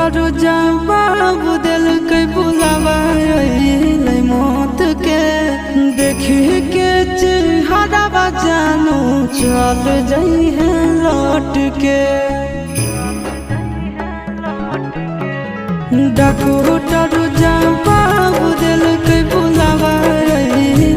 Doctor जवाब दिल के बुलावा मौत के देखी के चेहरा जानू चल जाई है लौट के। डॉक्टर जवाब